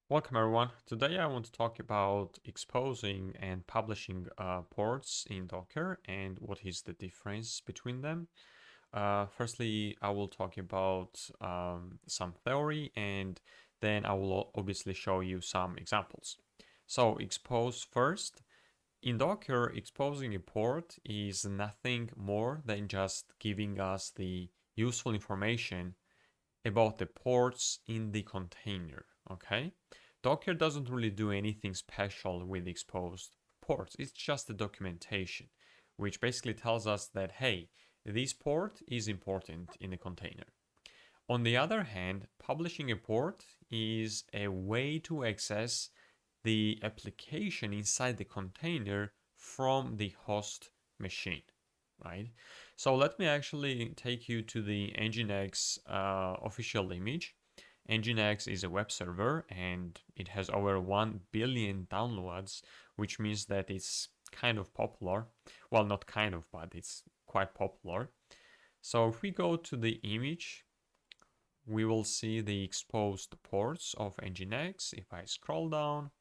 Welcome everyone. Today I want to talk about exposing and publishing ports in Docker and what is the difference between them. Firstly, I will talk about some theory and then I will obviously show you some examples. So expose first. In Docker, exposing a port is nothing more than just giving us the useful information about the ports in the container, okay? Docker doesn't really do anything special with exposed ports. It's just the documentation, which basically tells us that, hey, this port is important in the container. On the other hand, publishing a port is a way to access the application inside the container from the host machine, right? So let me actually take you to the Nginx official image. Nginx is a web server and it has over 1 billion downloads, which means that it's kind of popular. Well, not kind of, but it's quite popular. So if we go to the image, we will see the exposed ports of Nginx. If I scroll down,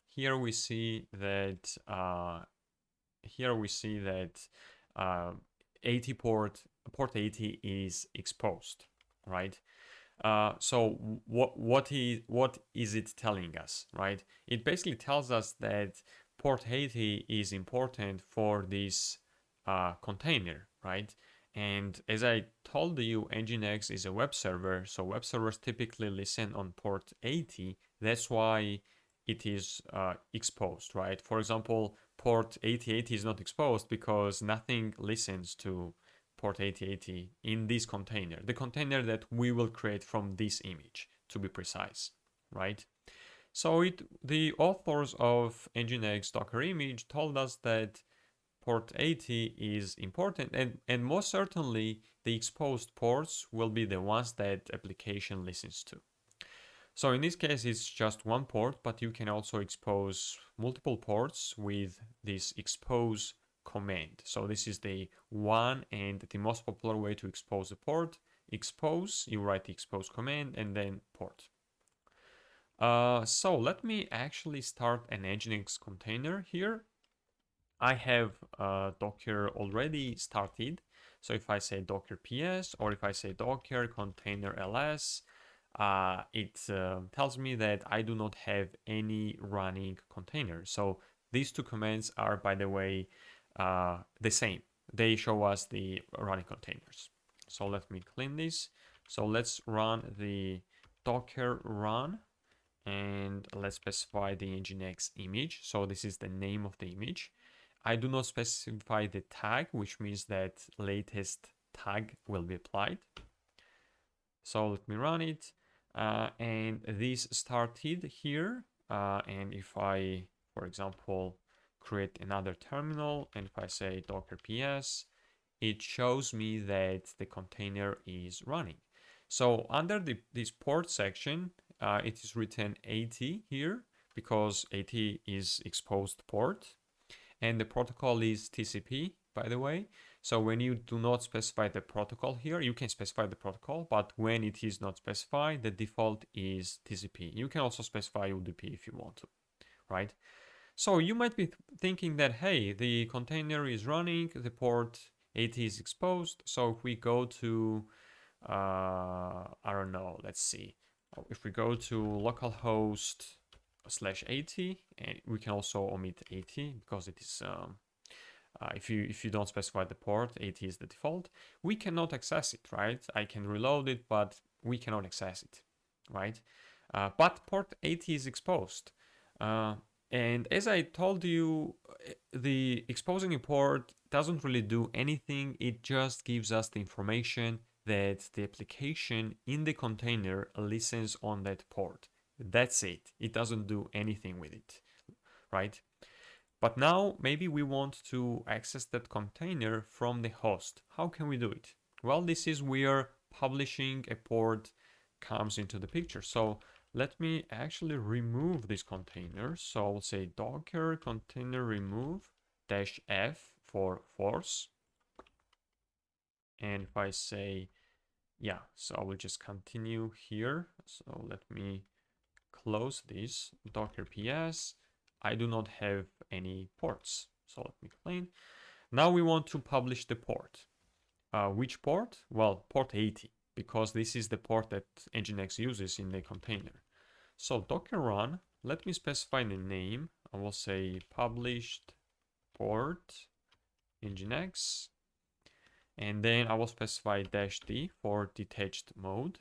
here we see that uh, 80 port 80 is exposed, right? So what is it telling us, right? It basically tells us that port 80 is important for this container, right? And as I told you, Nginx is a web server, so web servers typically listen on port 80. That's why it is exposed, right? For example, port 8080 is not exposed because nothing listens to port 8080 in this container, the container that we will create from this image, to be precise, right? So the authors of Nginx Docker image told us that port 80 is important, and most certainly the exposed ports will be the ones that application listens to. So in this case, it's just one port, but you can also expose multiple ports with this expose command. So this is the one and the most popular way to expose a port. Expose, you write the expose command and then port. So let me actually start an Nginx container here. I have Docker already started. So if I say Docker PS or if I say Docker container ls, it tells me that I do not have any running container. So these two commands are, by the way, the same. They show us the running containers. So let me clean this. So let's run the Docker run and let's specify the Nginx image. So this is the name of the image. I do not specify the tag, which means that latest tag will be applied. So let me run it. And this started here. And if I, for example, create another terminal, and if I say docker ps, it shows me that the container is running. So under this port section, it is written 80 here because 80 is exposed port. And the protocol is TCP, by the way. So when you do not specify the protocol here, you can specify the protocol, but when it is not specified, the default is TCP. You can also specify UDP if you want to, right? So you might be thinking that, hey, the container is running, the port 80 is exposed. So if we go to, I don't know, let's see. If we go to localhost /80, and we can also omit 80 because it is if you don't specify the port, 80 is the default. We cannot access it, right? I can reload it, but we cannot access it, right? But port 80 is exposed. And as I told you, the exposing a port doesn't really do anything. It just gives us the information that the application in the container listens on that port. That's it. It doesn't do anything with it, right? But now maybe we want to access that container from the host. How can we do it? Well, this is where publishing a port comes into the picture. So let me actually remove this container. So I'll say docker container remove -f for force. And if I say, yeah, so I will just continue here. So let me close this docker ps, I do not have any ports. So let me clean. Now we want to publish the port. Which port? Well, port 80, because this is the port that Nginx uses in the container. So docker run, let me specify the name. I will say published port Nginx, and then I will specify -d for detached mode.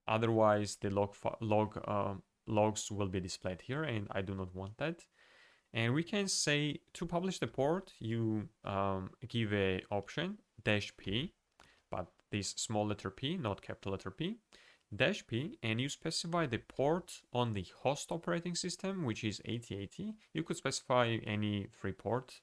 Otherwise, the logs will be displayed here, and I do not want that. And we can say to publish the port, you give a option -p, but this small letter p, not capital letter P, -p, and you specify the port on the host operating system, which is 8080. You could specify any free port.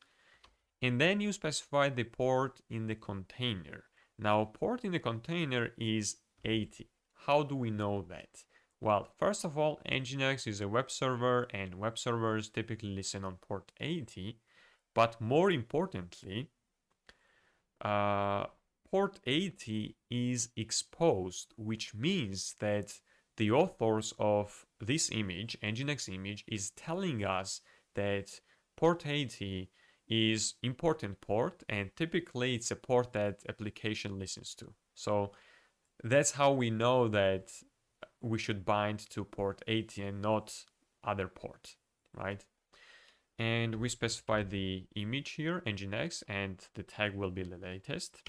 And then you specify the port in the container. Now, port in the container is 80. How do we know that? Well, first of all, Nginx is a web server, and web servers typically listen on port 80. But more importantly, port 80 is exposed, which means that the authors of this image, Nginx image, is telling us that port 80 is important port, and typically it's a port that application listens to. So that's how we know that we should bind to port 80 and not other port, right? And we specify the image here, Nginx, and the tag will be the latest.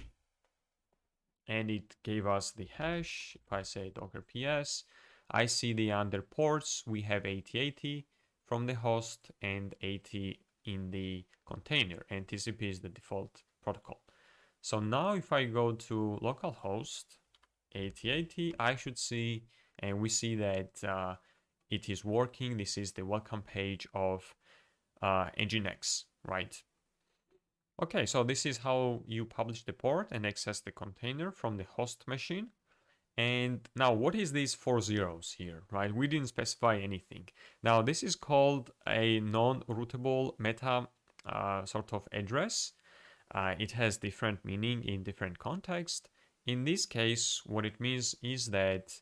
And it gave us the hash. If I say docker ps, I see the under ports. We have 8080 from the host and 80 in the container, and TCP is the default protocol. So now if I go to localhost 8080, I should see, and we see that it is working. This is the welcome page of Nginx, right? Okay, so this is how you publish the port and access the container from the host machine. And now what is these 4 zeros here, right? We didn't specify anything. Now this is called a non-rootable meta sort of address. It has different meaning in different contexts. In this case, what it means is that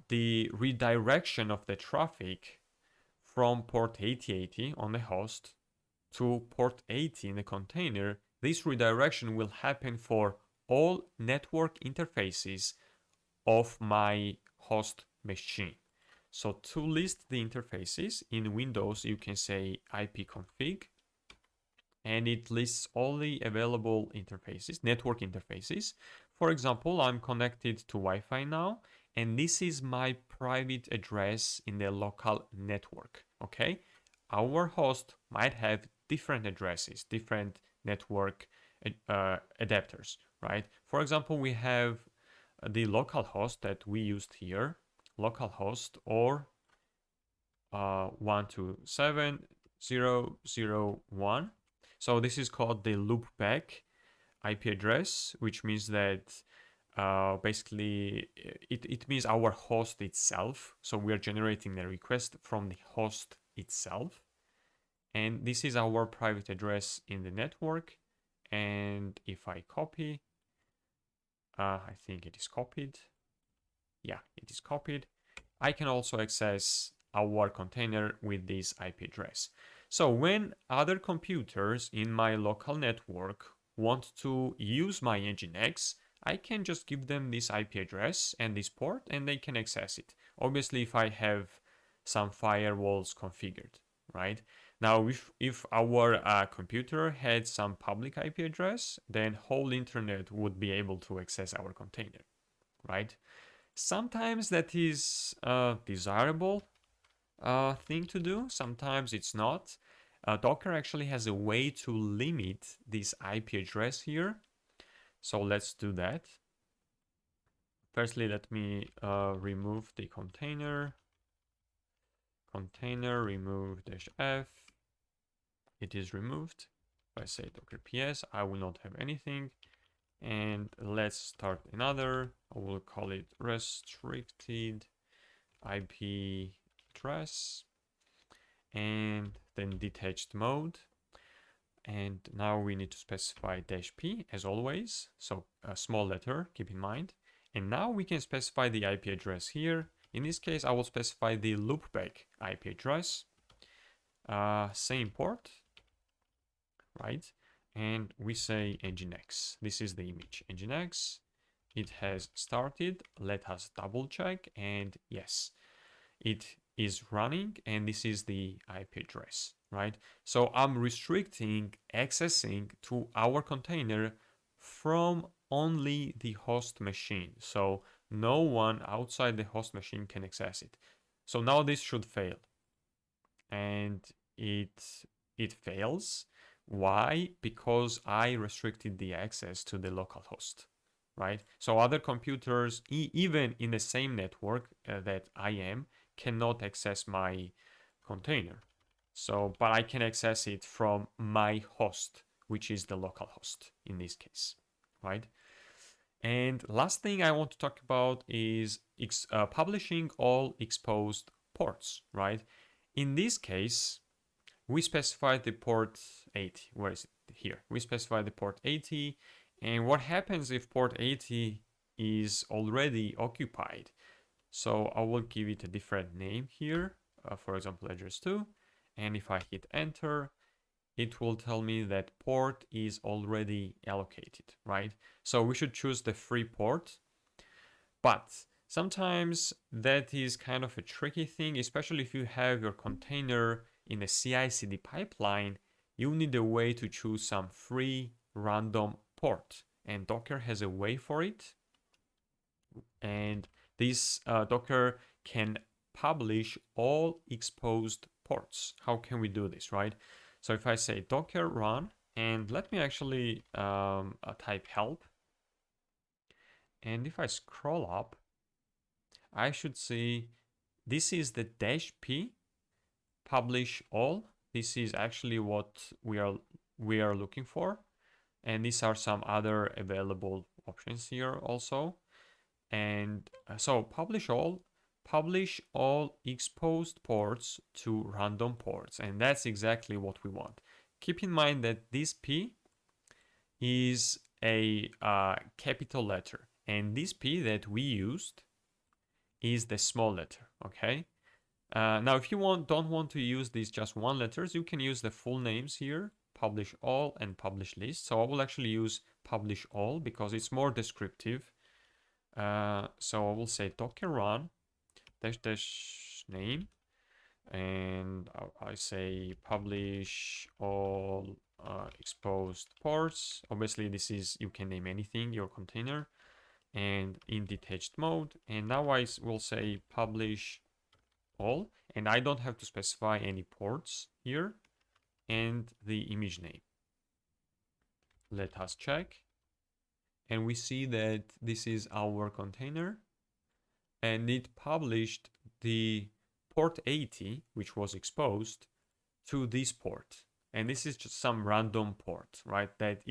the redirection of the traffic from port 8080 on the host to port 80 in the container, this redirection will happen for all network interfaces of my host machine. So to list the interfaces in Windows, you can say ipconfig, and it lists all the available interfaces, network interfaces. For example, I'm connected to Wi-Fi now, and this is my private address in the local network, okay? Our host might have different addresses, different network adapters, right? For example, we have the local host that we used here, localhost or 127.0.0.1. So this is called the loopback IP address, which means that basically it means our host itself. So we are generating the request from the host itself. And this is our private address in the network. And if I copy, I think it is copied. Yeah, it is copied. I can also access our container with this IP address. So when other computers in my local network want to use my Nginx, I can just give them this IP address and this port, and they can access it. Obviously, if I have some firewalls configured, right? Now, if our computer had some public IP address, then whole internet would be able to access our container, right? Sometimes that is a desirable thing to do. Sometimes it's not. Docker actually has a way to limit this IP address here. So let's do that. Firstly, let me remove the container. Container remove -f. It is removed. If I say docker ps, I will not have anything. And let's start another. I will call it restricted IP address, and then detached mode. And now we need to specify -p as always. So a small letter, keep in mind. And now we can specify the IP address here. In this case, I will specify the loopback IP address, same port, right? And we say Nginx. This is the image, Nginx. It has started. Let us double check, and yes, it is running, and this is the IP address, right? So I'm restricting accessing to our container from only the host machine. So no one outside the host machine can access it. So now this should fail. And it fails. Why? Because I restricted the access to the local host, right? So other computers, even in the same network that I am, cannot access my container. So, but I can access it from my host, which is the local host in this case, right? And last thing I want to talk about is publishing all exposed ports, right? In this case, we specify the port 80. Where is it? Here. We specify the port 80. And what happens if port 80 is already occupied? So I will give it a different name here, for example, address 2. And if I hit enter, it will tell me that port is already allocated, right? So we should choose the free port. But sometimes that is kind of a tricky thing, especially if you have your container in a CI/CD pipeline. You need a way to choose some free random port, and Docker has a way for it. And this Docker can publish all exposed ports. How can we do this, right? So if I say docker run, and let me actually type help, and if I scroll up, I should see this is the -p publish all. This is actually what we are looking for, and these are some other available options here also. And so publish all exposed ports to random ports, and that's exactly what we want. Keep in mind that this p is a capital letter, and this p that we used is the small letter, okay? Now, if you don't want to use these just one letters, you can use the full names here, publish all and publish list. So I will actually use publish all because it's more descriptive. So I will say docker run -- name, and I say publish all exposed ports. Obviously, this is, you can name anything, your container, and in detached mode. And now I will say publish all, and I don't have to specify any ports here, and the image name. Let us check, and we see that this is our container, and it published the port 80, which was exposed, to this port. And this is just some random port, right, that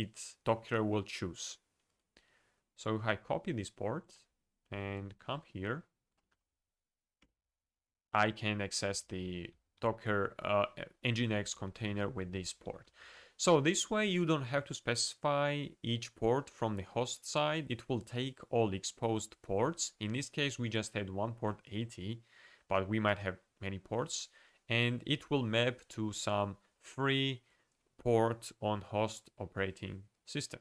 Docker will choose. So if I copy this port and come here, I can access the Docker Nginx container with this port. So this way you don't have to specify each port from the host side. It will take all exposed ports. In this case, we just had one port 80, but we might have many ports, and it will map to some free port on host operating system.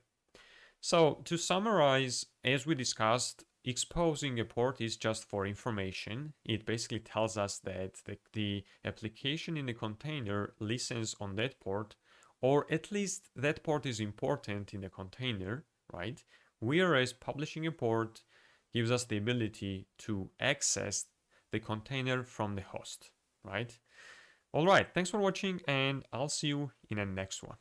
So to summarize, as we discussed, exposing a port is just for information. It basically tells us that the application in the container listens on that port, or at least that port is important in the container, right? Whereas publishing a port gives us the ability to access the container from the host, right? All right, thanks for watching, and I'll see you in the next one.